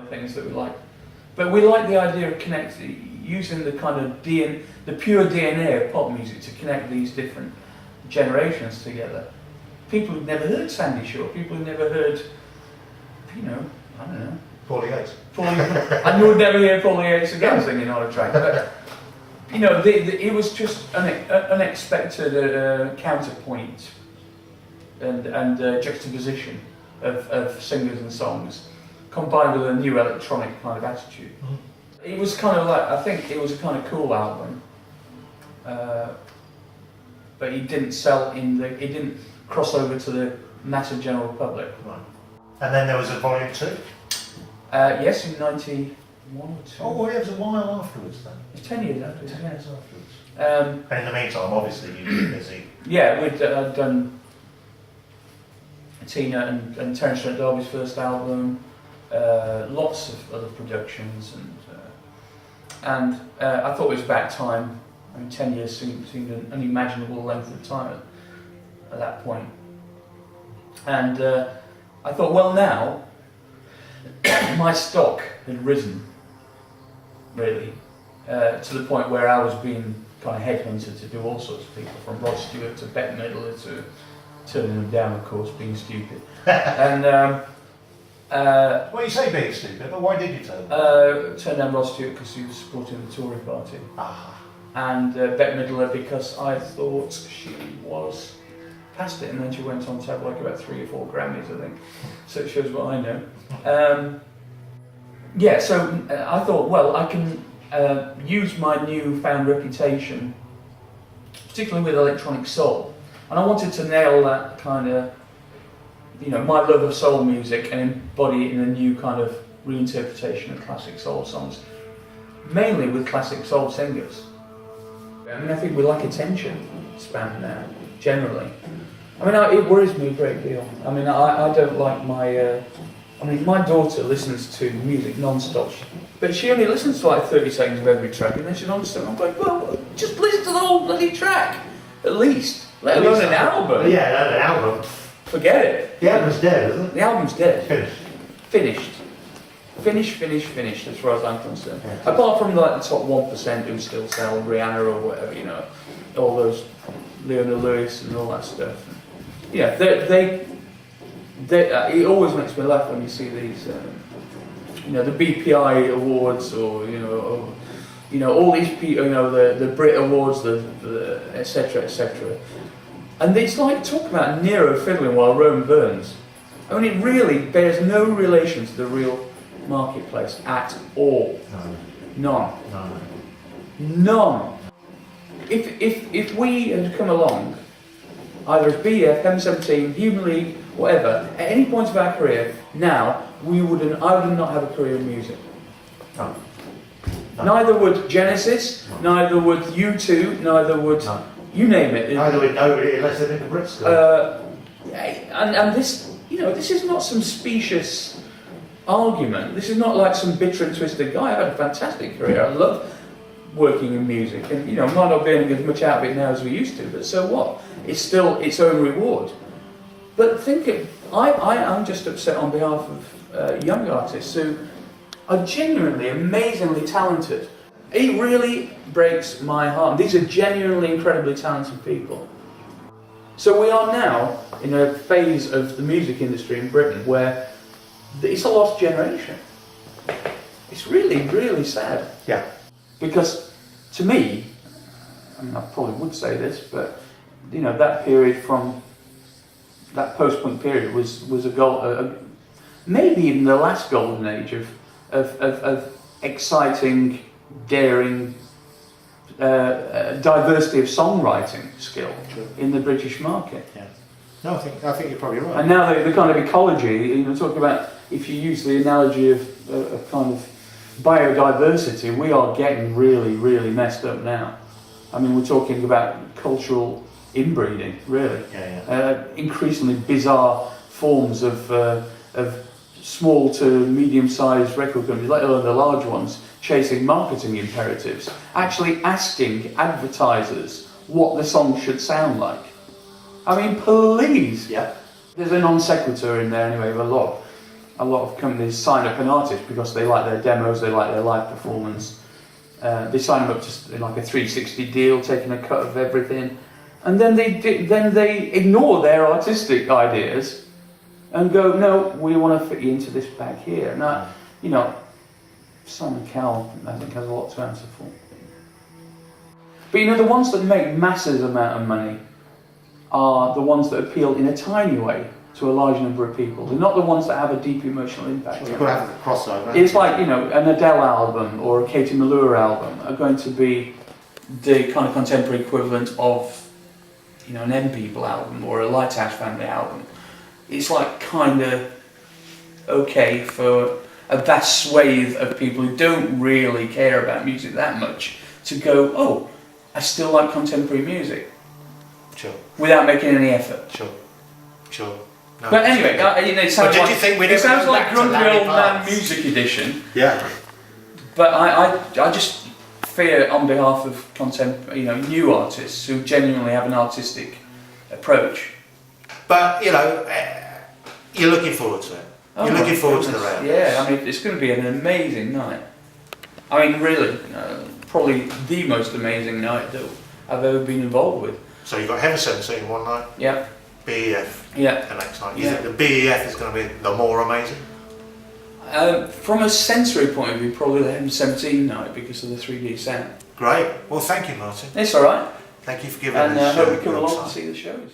things that we like. But we like the idea of connecting, using the kind of the pure DNA of pop music to connect these different generations together. People who've never heard Sandy Shore, people who've never heard, I don't know. Paulie Yates. And you would never hear Paulie Yates again singing on a track. But, it was just an unexpected counterpoint and juxtaposition of singers and songs, combined with a new electronic kind of attitude. Mm-hmm. It was kind of like, I think it was a kind of cool album, but it didn't it didn't cross over to the massive general public. Right. And then there was a volume 2? Yes, in 91 or 2. Oh, well, it was a while afterwards then. It's 10 years afterwards. 10 years afterwards. And in the meantime, obviously, you've been busy. Yeah, we'd done Tina and Terence Trent D'Arby's first album, lots of other productions, and I thought it was about time. I mean, 10 years seemed an unimaginable length of time at that point. And I thought, well, now my stock had risen, really, to the point where I was being kind of headhunted to do all sorts of people, from Rod Stewart to Bette Midler to turning them down, of course, being stupid. And well, you say being stupid, but why did you turn down Rod Stewart because he was supporting the Tory party. Ah. And Bette Midler because I thought she was past it, and then she went on to have like about 3 or 4 Grammys, I think. So it shows what I know. Yeah, so I thought, well, I can use my newfound reputation, particularly with electronic soul, and I wanted to nail that kind of, my love of soul music and embody it in a new kind of reinterpretation of classic soul songs, mainly with classic soul singers. I mean, I think we lack attention span now, generally. I mean, it worries me a great deal. I mean, I don't like my daughter listens to music non-stop, but she only listens to like 30 seconds of every track, and then she non-stop. I'm like, well, just listen to the whole bloody track, at least, let alone an album. Yeah, an album. Forget it. The album's dead, isn't it? The album's dead. Finished. Finished, as far as I'm concerned. Yeah. Apart from like the top 1% who still sell Rihanna or whatever, all those Leona Lewis and all that stuff. Yeah, it always makes me laugh when you see these, the BPI awards, or all these people, the Brit awards, the etc. etc. And it's like talking about Nero fiddling while Rome burns. I mean, it really bears no relation to the real marketplace at all. None. If we had come along, either as BF, M17, Human League, whatever, at any point of our career, now I would not have a career in music. No. Neither would Genesis, neither would U2, neither would you name it. Neither would nobody unless they're in the Brit school. And this, this is not some specious argument. This is not like some bitter and twisted guy. I've had a fantastic career. I love working in music, and might not be earning as much out of it now as we used to, but so what? It's still its own reward. But I'm just upset on behalf of young artists who are genuinely, amazingly talented. It really breaks my heart. These are genuinely incredibly talented people. So we are now in a phase of the music industry in Britain where it's a lost generation. It's really, really sad. Yeah. Because to me, I mean, I probably would say this, but that period from that post-punk period was maybe even the last golden age of exciting, daring, diversity of songwriting skill in the British market. Yeah. No, I think you're probably right. And now the kind of ecology, talking about, if you use the analogy of kind of biodiversity, we are getting really, really messed up now. I mean, we're talking about cultural inbreeding, really. Increasingly bizarre forms of small to medium-sized record companies, let alone the large ones, chasing marketing imperatives, actually asking advertisers what the song should sound like. I mean, please. Yeah. There's a non sequitur in there anyway, a lot. a lot of companies sign up an artist because they like their demos, they like their live performance. They sign them up just in like a 360 deal, taking a cut of everything, and then they ignore their artistic ideas and go, no, we want to fit you into this bag here. Now, you know, Simon Cowell, I think, has a lot to answer for. But you know, the ones that make massive amount of money are the ones that appeal in a tiny way to a large number of people. They're not the ones that have a deep emotional impact. Well, you've got to have the crossover. It's like, you know, an Adele album or a Katie Malure album are going to be the kind of contemporary equivalent of, you know, an M People album or a Lighthouse Family album. It's like kind of okay for a vast swathe of people who don't really care about music that much to go, oh, I still like contemporary music. Sure. Without making any effort. Sure. No, but anyway, you know, it sounds like, it sounds like Grundrill Man Music Edition. Yeah. But I just fear on behalf of new artists who genuinely have an artistic approach. But you know, you're looking forward to it. You're looking forward to the round. Yeah, I mean, it's going to be an amazing night. I mean, really, probably the most amazing night that I've ever been involved with. So you've got Heaven 17 one night. Yeah. BEF. Yeah. The next night. You think the BEF is going to be the more amazing? From a sensory point of view, probably the Heaven 17 night because of the 3D sound. Great. Well, thank you, Martin. It's all right. Thank you for giving us. And I hope you come your along time. to see the shows.